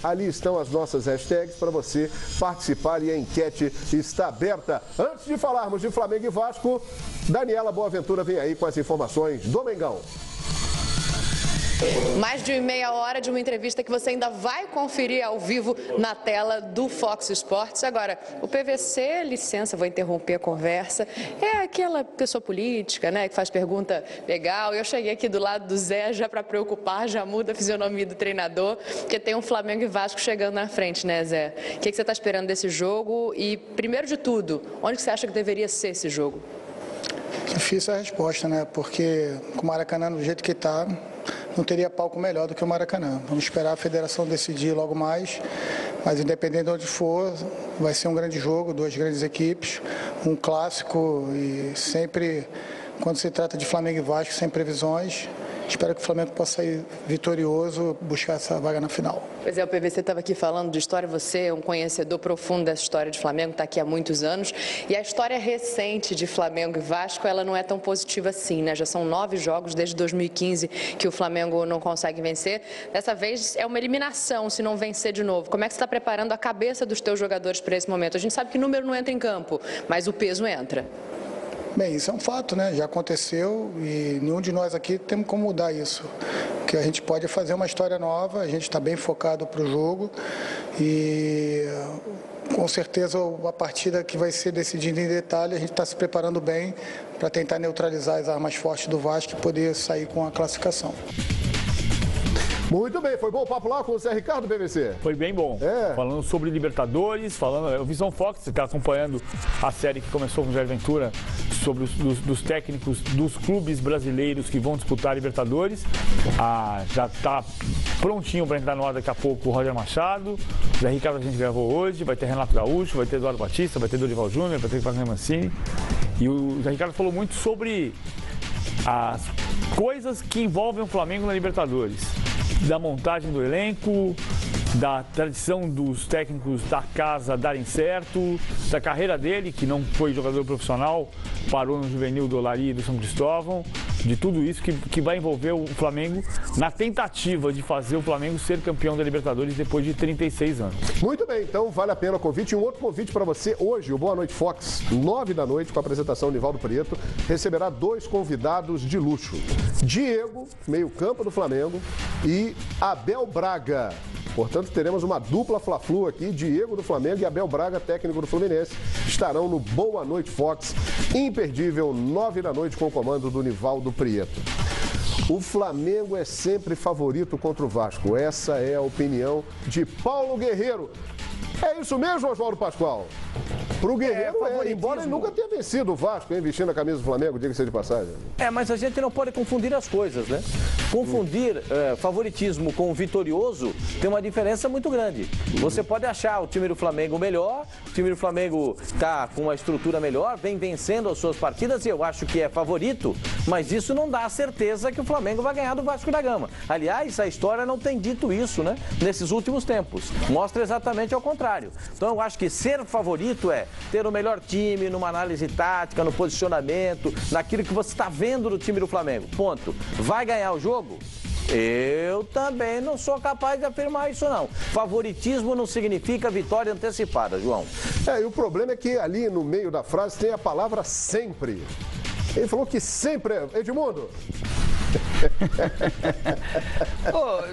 Ali estão as nossas hashtags para você participar e a enquete está aberta. Antes de falarmos de Flamengo e Vasco, Daniela Boaventura vem aí com as informações do Mengão. Mais de meia hora de uma entrevista que você ainda vai conferir ao vivo na tela do Fox Sports. Agora, o PVC, licença, vou interromper a conversa, é aquela pessoa política, né, que faz pergunta legal. Eu cheguei aqui do lado do Zé já para preocupar, já muda a fisionomia do treinador, porque tem um Flamengo e Vasco chegando na frente, né, Zé? O que você está esperando desse jogo? E, primeiro de tudo, onde você acha que deveria ser esse jogo? Difícil a resposta, né? Porque com o Maracanã do jeito que está, não teria palco melhor do que o Maracanã. Vamos esperar a federação decidir logo mais, mas independente de onde for, vai ser um grande jogo, duas grandes equipes, um clássico e sempre, quando se trata de Flamengo e Vasco, sem previsões, espero que o Flamengo possa sair vitorioso, buscar essa vaga na final. Pois é, o PVC estava aqui falando de história, você é um conhecedor profundo dessa história de Flamengo, está aqui há muitos anos, e a história recente de Flamengo e Vasco, ela não é tão positiva assim, né? Já são 9 jogos desde 2015 que o Flamengo não consegue vencer. Dessa vez é uma eliminação se não vencer de novo. Como é que você está preparando a cabeça dos teus jogadores para esse momento? A gente sabe que número não entra em campo, mas o peso entra. Bem, isso é um fato, né? Já aconteceu e nenhum de nós aqui temos como mudar isso. O que a gente pode é fazer uma história nova, a gente está bem focado para o jogo e com certeza a partida que vai ser decidida em detalhe, a gente está se preparando bem para tentar neutralizar as armas fortes do Vasco e poder sair com a classificação. Muito bem, foi bom o papo lá com o Zé Ricardo, PVC? Foi bem bom. Falando sobre Libertadores, o Visão Fox, você está acompanhando a série que começou com o Jair Ventura, sobre dos técnicos dos clubes brasileiros que vão disputar a Libertadores. Já está prontinho para entrar no ar daqui a pouco o Roger Machado. O Zé Ricardo a gente gravou hoje, vai ter Renato Gaúcho, vai ter Eduardo Batista, vai ter Dorival Júnior, vai ter Wagner Mancini. E o Zé Ricardo falou muito sobre as coisas que envolvem o Flamengo na Libertadores. Da montagem do elenco, da tradição dos técnicos da casa darem certo, da carreira dele, que não foi jogador profissional, parou no juvenil do Olaria e do São Cristóvão, de tudo isso que vai envolver o Flamengo na tentativa de fazer o Flamengo ser campeão da Libertadores depois de 36 anos. Muito bem, então vale a pena o convite. E um outro convite para você hoje, o Boa Noite Fox, 9 da noite, com a apresentação de Nivaldo Preto, receberá 2 convidados de luxo. Diego, meio-campo do Flamengo, e Abel Braga. Portanto, teremos uma dupla Fla-Flu aqui, Diego do Flamengo e Abel Braga, técnico do Fluminense, estarão no Boa Noite Fox, imperdível, 9 da noite, com o comando do Nivaldo Prieto. O Flamengo é sempre favorito contra o Vasco, essa é a opinião de Paulo Guerreiro. É isso mesmo, Oswaldo Pascoal? Para o Guerreiro, embora ele nunca tenha vencido o Vasco, vestindo a camisa do Flamengo, diga-se de passagem. Mas a gente não pode confundir as coisas, né? Confundir favoritismo com vitorioso tem uma diferença muito grande. Você pode achar o time do Flamengo melhor, o time do Flamengo está com uma estrutura melhor, vem vencendo as suas partidas e eu acho que é favorito, mas isso não dá a certeza que o Flamengo vai ganhar do Vasco da Gama. Aliás, a história não tem dito isso, né? Nesses últimos tempos. Mostra exatamente ao contrário. Então eu acho que ser favorito é ter o melhor time numa análise tática, no posicionamento, naquilo que você está vendo do time do Flamengo. Ponto. Vai ganhar o jogo? Eu também não sou capaz de afirmar isso, não. Favoritismo não significa vitória antecipada, João. E o problema é que ali no meio da frase tem a palavra sempre. Ele falou que sempre é. Edmundo?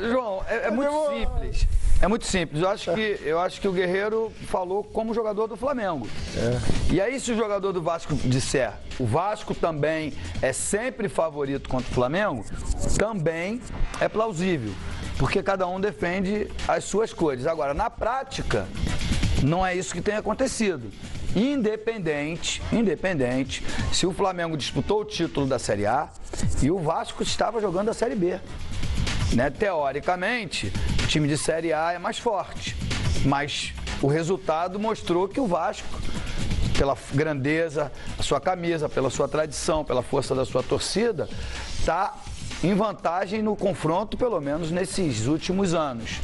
João, é muito simples. É muito simples. Eu acho que o Guerreiro falou como jogador do Flamengo. E aí, se o jogador do Vasco disser o Vasco também é sempre favorito contra o Flamengo, também é plausível. Porque cada um defende as suas cores. Agora, na prática, não é isso que tem acontecido. Independente se o Flamengo disputou o título da Série A e o Vasco estava jogando a Série B. Né? Teoricamente, o time de Série A é mais forte, mas o resultado mostrou que o Vasco, pela grandeza da sua camisa, pela sua tradição, pela força da sua torcida, está em vantagem no confronto, pelo menos nesses últimos anos.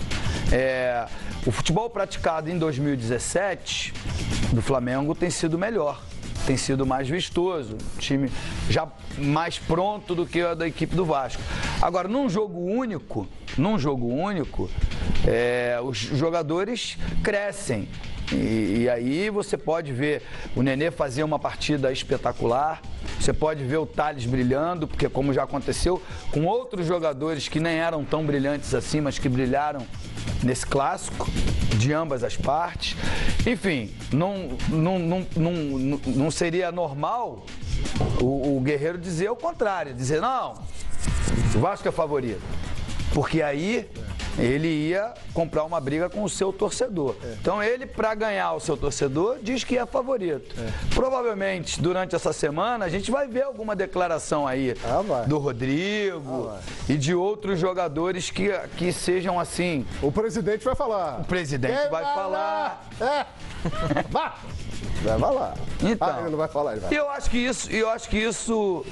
O futebol praticado em 2017 do Flamengo tem sido melhor, tem sido mais vistoso, o time já mais pronto do que a da equipe do Vasco. Agora, num jogo único, os jogadores crescem. E aí você pode ver o Nenê fazer uma partida espetacular, você pode ver o Thales brilhando, porque como já aconteceu com outros jogadores que nem eram tão brilhantes assim, mas que brilharam nesse clássico, de ambas as partes. Enfim, não seria normal o Guerreiro dizer o contrário, dizer não, o Vasco é favorito, porque aí ele ia comprar uma briga com o seu torcedor. Então ele, para ganhar o seu torcedor, diz que é favorito. Provavelmente, durante essa semana, a gente vai ver alguma declaração aí do Rodrigo e de outros jogadores que sejam assim. O presidente vai falar. O presidente vai falar. Vai falar. Então, ele não vai falar, ele vai. Eu acho que isso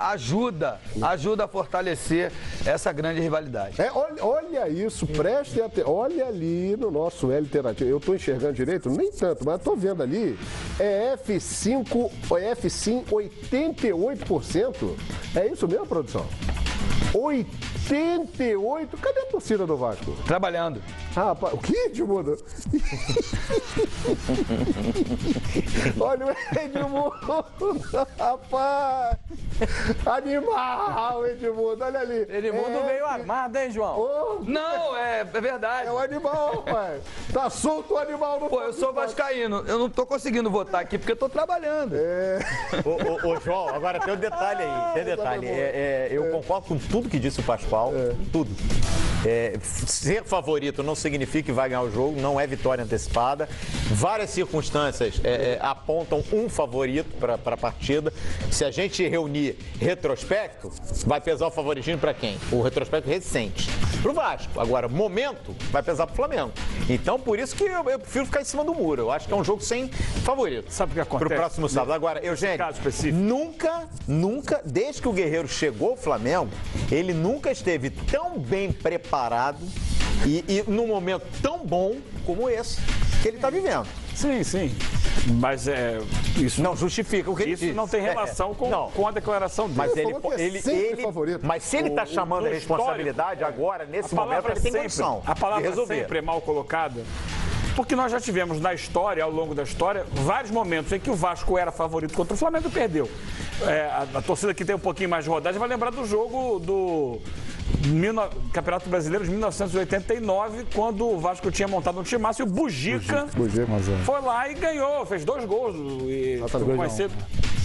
ajuda a fortalecer essa grande rivalidade. Olha isso, preste atenção. Olha ali no nosso L Interativo. Eu estou enxergando direito? Nem tanto, mas estou vendo ali. É F5, F-Sim 88%. É isso mesmo, produção? 88%. Cadê a torcida do Vasco? Trabalhando. Rapaz, o que, Edmundo? Olha o Edmundo, rapaz. Animal, Edmundo, olha ali. Edmundo veio armado, hein, João? Não, é verdade. É o animal, pai. Tá solto o animal no... Pô, eu sou vascaíno. Eu não tô conseguindo votar aqui porque eu tô trabalhando. Ô, João, agora tem um detalhe aí. Tem um detalhe. Eu concordo com tudo que disse o Pascoal. Tudo. Ser favorito não significa que vai ganhar o jogo, não é vitória antecipada. Várias circunstâncias apontam um favorito para a partida. Se a gente reunir retrospecto, vai pesar o favoritismo para quem? O retrospecto recente. Para o Vasco. Agora, momento, vai pesar para o Flamengo. Então, por isso que eu prefiro ficar em cima do muro. Eu acho que é um jogo sem favorito. Sabe o que acontece? Para o próximo sábado. Agora, Eugênio, nunca, desde que o Guerreiro chegou ao Flamengo, ele nunca esteve tão bem preparado e num momento tão bom como esse que ele está vivendo. Sim. Mas isso não justifica o que ele isso disse. não tem relação com a declaração dele. Mas favorito. Mas se ele está chamando a responsabilidade agora, nesse momento, ele tem condição a palavra de resolver. sempre é mal colocada. Porque nós já tivemos na história, ao longo da história, vários momentos em que o Vasco era favorito contra o Flamengo e perdeu. A torcida que tem um pouquinho mais de rodagem vai lembrar do jogo do Campeonato Brasileiro de 1989, quando o Vasco tinha montado um timaço e o Bugica foi lá e ganhou, fez 2 gols. E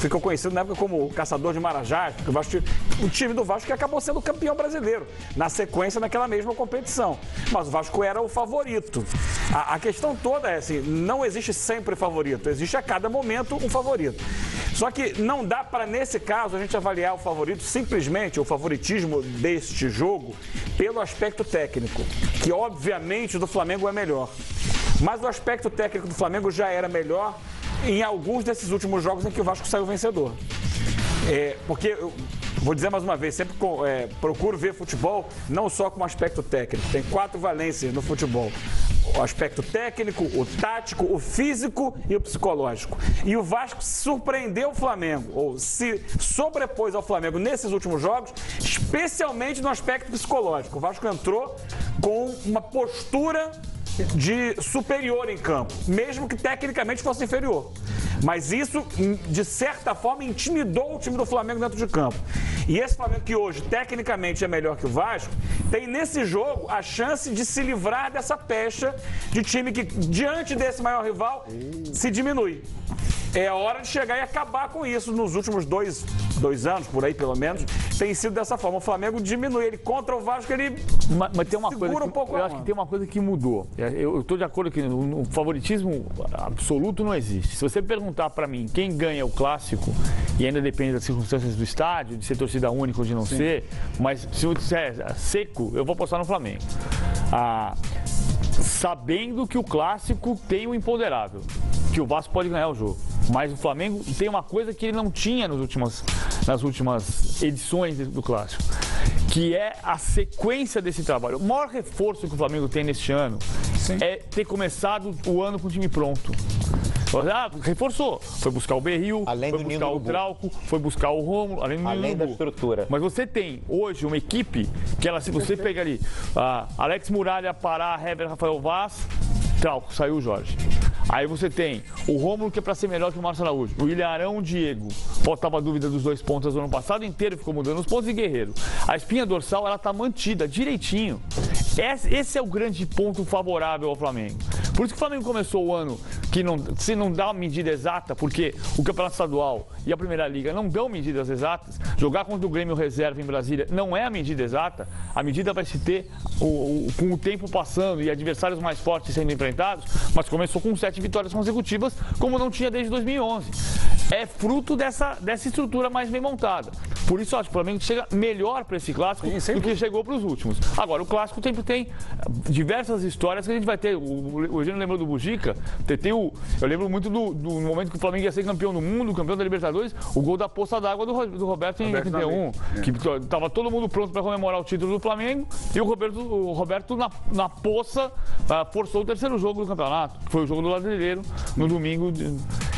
ficou conhecido na época como o Caçador de Marajás, porque o time do Vasco que acabou sendo campeão brasileiro, na sequência naquela mesma competição. Mas o Vasco era o favorito. A questão toda é assim, não existe sempre favorito, existe a cada momento um favorito. Só que não dá para, nesse caso, a gente avaliar o favorito, simplesmente o favoritismo deste jogo, pelo aspecto técnico, que obviamente o do Flamengo é melhor. Mas o aspecto técnico do Flamengo já era melhor em alguns desses últimos jogos em que o Vasco saiu vencedor. Porque, eu vou dizer mais uma vez, sempre procuro ver futebol não só com o aspecto técnico. Tem 4 valências no futebol. O aspecto técnico, o tático, o físico e o psicológico. E o Vasco surpreendeu o Flamengo, ou se sobrepôs ao Flamengo nesses últimos jogos, especialmente no aspecto psicológico. O Vasco entrou com uma postura de superior em campo, mesmo que tecnicamente fosse inferior. Mas isso, de certa forma, intimidou o time do Flamengo dentro de campo. E esse Flamengo que hoje, tecnicamente, é melhor que o Vasco, tem nesse jogo a chance de se livrar dessa pecha de time que, diante desse maior rival, se diminui. É a hora de chegar e acabar com isso. Nos últimos dois anos, por aí pelo menos, tem sido dessa forma. O Flamengo diminui, ele contra o Vasco, ele mas tem uma segura coisa um pouco. Eu acho que tem uma coisa que mudou. Eu estou de acordo que o favoritismo absoluto não existe. Se você perguntar para mim quem ganha o clássico, e ainda depende das circunstâncias do estádio, de ser torcida única ou de não ser, mas se eu disser seco, eu vou apostar no Flamengo. Sabendo que o clássico tem o imponderável, que o Vasco pode ganhar o jogo. Mas o Flamengo tem uma coisa que ele não tinha nas últimas edições do Clássico, que é a sequência desse trabalho. O maior reforço que o Flamengo tem neste ano é ter começado o ano com o time pronto. Reforçou. Foi buscar o Berril, Além foi do buscar Ninho o do Trauco, foi buscar o Rômulo, além da estrutura. Mas você tem hoje uma equipe que ela, se você pega ali, Alex Muralha, Pará, Hever, Rafael Vaz, Trauco, saiu o Jorge. Aí você tem o Rômulo, que é para ser melhor que o Márcio Araújo. O Ilharão, o Diego. Faltava dúvida dos 2 pontos do ano passado inteiro, ficou mudando os pontos, e Guerreiro. A espinha dorsal, ela tá mantida direitinho. Esse é o grande ponto favorável ao Flamengo. Por isso que o Flamengo começou o ano que se não dá uma medida exata, porque o Campeonato Estadual e a Primeira Liga não dão medidas exatas. Jogar contra o Grêmio Reserva em Brasília não é a medida exata. A medida vai se ter com o tempo passando e adversários mais fortes sendo enfrentados, mas começou com 7 vitórias consecutivas, como não tinha desde 2011. É fruto dessa estrutura mais bem montada. Por isso, eu acho que o Flamengo chega melhor para esse clássico do que chegou para os últimos. Agora, o clássico sempre tem diversas histórias que a gente vai ter. O Eugênio lembrou do Bugica. Eu lembro muito do momento que o Flamengo ia ser campeão do mundo, campeão da Libertadores, o gol da poça d'água do Roberto em 81. Que estava todo mundo pronto para comemorar o título do Flamengo e o Roberto na poça, forçou o terceiro jogo do campeonato, que foi o jogo do Ladrilheiro, no domingo,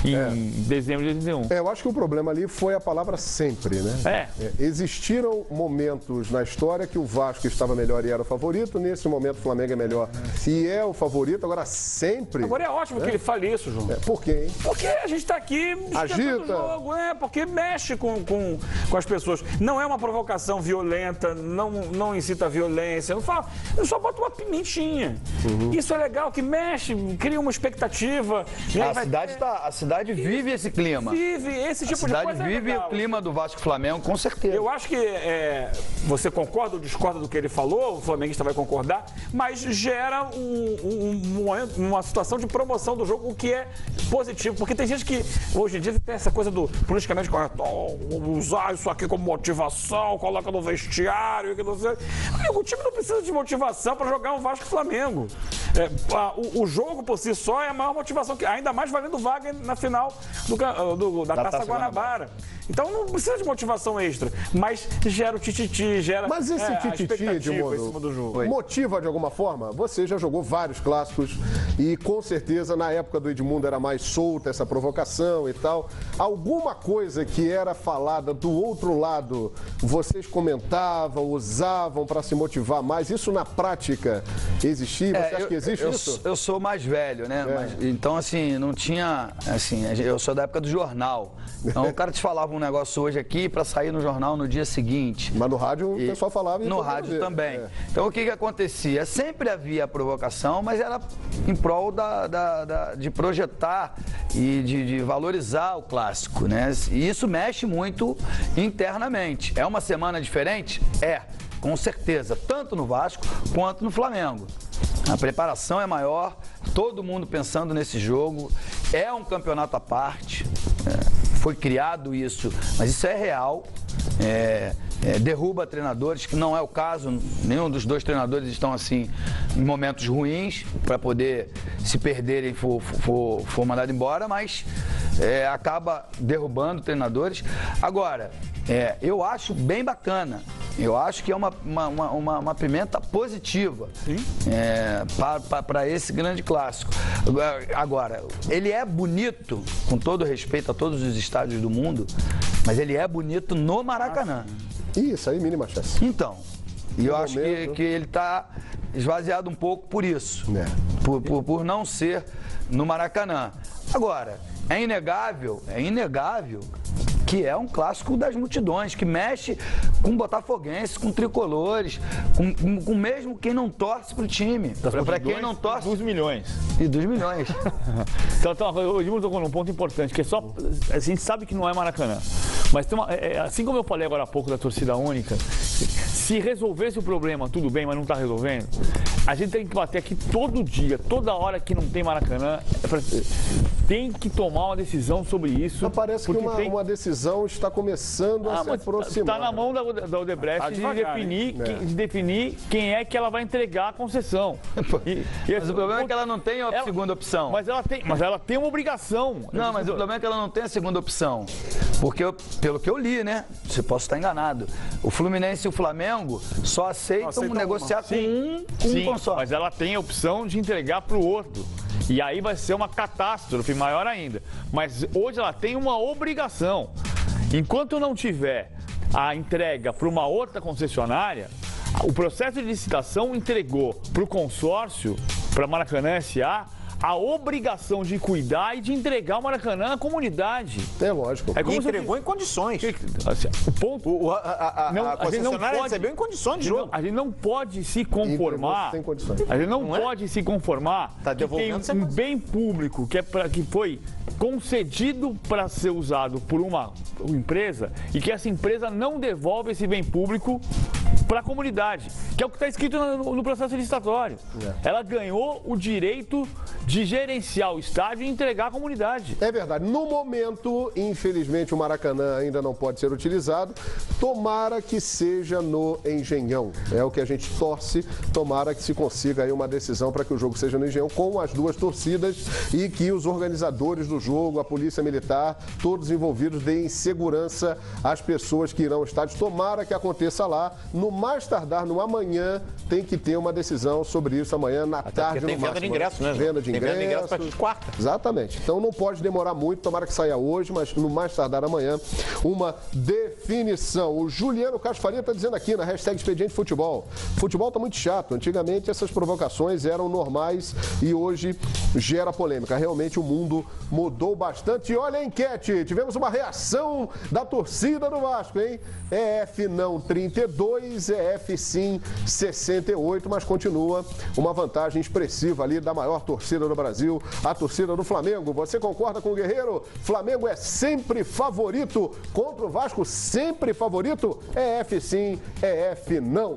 em dezembro de 81. Eu acho que o problema ali foi a palavra sempre, né? Existiram momentos na história que o Vasco estava melhor e era o favorito, nesse momento o Flamengo é melhor e é o favorito, agora sempre... Agora é ótimo que ele fale isso, João. Por quê, hein? Porque a gente está aqui agita o jogo, porque mexe com as pessoas. Não é uma provocação violenta, não incita a violência, não só bota uma pimentinha. Isso é legal, que mexe, cria uma expectativa. A cidade vive esse clima. Vive esse tipo de coisa. A cidade vive o clima do Vasco e Flamengo, com certeza. Eu acho que você concorda ou discorda do que ele falou, o flamenguista vai concordar, mas gera uma situação de promoção do jogo, o que é positivo, porque tem gente que hoje em dia tem essa coisa do politicamente correto, usar isso aqui como motivação, coloca no vestiário, que não sei. O time não precisa de motivação para jogar um Vasco e Flamengo. O jogo por si só é a maior motivação, ainda mais valendo vaga na final da Taça Guanabara. Então não precisa de motivação extra, mas gera o tititi, gera Mas esse tititi, Edmundo, em cima do jogo. Motiva de alguma forma? Você já jogou vários clássicos e com certeza na época do Edmundo era mais solta essa provocação e tal. Alguma coisa que era falada do outro lado, vocês comentavam, usavam para se motivar mais? Isso na prática existia? Você acha que existe isso? Eu sou mais velho, né? Então, assim, não tinha... Assim, eu sou da época do jornal. Então, o cara te falava um negócio hoje aqui para sair no jornal no dia seguinte. Mas no rádio o pessoal falava... No rádio também. Então, o que acontecia? Sempre havia provocação, mas era em prol de projetar e de valorizar o clássico, né? E isso mexe muito internamente. É uma semana diferente? Com certeza. Tanto no Vasco quanto no Flamengo. A preparação é maior, todo mundo pensando nesse jogo. É um campeonato à parte. Foi criado isso, mas isso é real. Derruba treinadores, que não é o caso, nenhum dos dois treinadores estão assim em momentos ruins para poder se perderem for mandado embora, mas acaba derrubando treinadores. Agora, eu acho bem bacana, eu acho que é uma pimenta positiva para esse grande clássico. Agora, ele é bonito, com todo respeito a todos os estádios do mundo, mas ele é bonito no Maracanã. Isso aí, mínima chance. Então, e eu acho que ele está esvaziado um pouco por isso, por não ser no Maracanã. Agora, é inegável que é um clássico das multidões, que mexe com botafoguenses, com tricolores, com mesmo quem não torce pro time. Para quem não torce... Dos milhões. E dos milhões. Então, o Edmundo tocou num ponto importante, que é só... A gente sabe que não é Maracanã. Mas tem assim como eu falei agora há pouco da torcida única, se resolvesse o problema, tudo bem, mas não está resolvendo, a gente tem que bater aqui todo dia, toda hora que não tem Maracanã, tem que tomar uma decisão sobre isso. Mas parece que uma decisão está começando a se aproximar. Está na mão da Odebrecht de definir quem é que ela vai entregar a concessão. Mas o problema é que ela não tem a segunda opção. Mas ela tem uma obrigação. Não, mas o problema é que ela não tem a segunda opção. Porque, pelo que eu li, né? Você posso estar enganado. O Fluminense e o Flamengo só aceitam negociar com um consórcio. Mas ela tem a opção de entregar para o outro. E aí vai ser uma catástrofe maior ainda. Mas hoje ela tem uma obrigação. Enquanto não tiver a entrega para uma outra concessionária, o processo de licitação entregou para o consórcio, para Maracanã S.A., a obrigação de cuidar e de entregar o Maracanã à comunidade. É lógico. É como entregou em condições. Assim, o ponto... A concessionária recebeu em condições de jogo. A gente não pode se conformar... A gente não pode se conformar que tem um bem público que foi concedido para ser usado por uma empresa e que essa empresa não devolve esse bem público para a comunidade, que é o que está escrito no processo licitatório. Ela ganhou o direito de gerenciar o estádio e entregar à comunidade. É verdade. No momento, infelizmente, o Maracanã ainda não pode ser utilizado. Tomara que seja no Engenhão. É o que a gente torce. Tomara que se consiga aí uma decisão para que o jogo seja no Engenhão com as duas torcidas e que os organizadores do jogo, a Polícia Militar, todos envolvidos, deem segurança às pessoas que irão ao estádio. Tomara que aconteça lá. No mais tardar, no amanhã, tem que ter uma decisão sobre isso amanhã, na tarde, no máximo. Tem venda de ingresso, né? Venda de ingresso para quarta. Exatamente. Então não pode demorar muito, tomara que saia hoje, mas no mais tardar amanhã, uma definição. O Juliano Casfaria está dizendo aqui na hashtag Expediente Futebol. Futebol está muito chato. Antigamente essas provocações eram normais e hoje gera polêmica. Realmente o mundo mudou bastante. E olha a enquete, tivemos uma reação da torcida do Vasco, hein? EF não 32, EF sim 68, mas continua uma vantagem expressiva ali da maior torcida do Brasil, a torcida do Flamengo. Você concorda com o Guerreiro? Flamengo é sempre favorito contra o Vasco, sempre favorito? EF sim, EF não.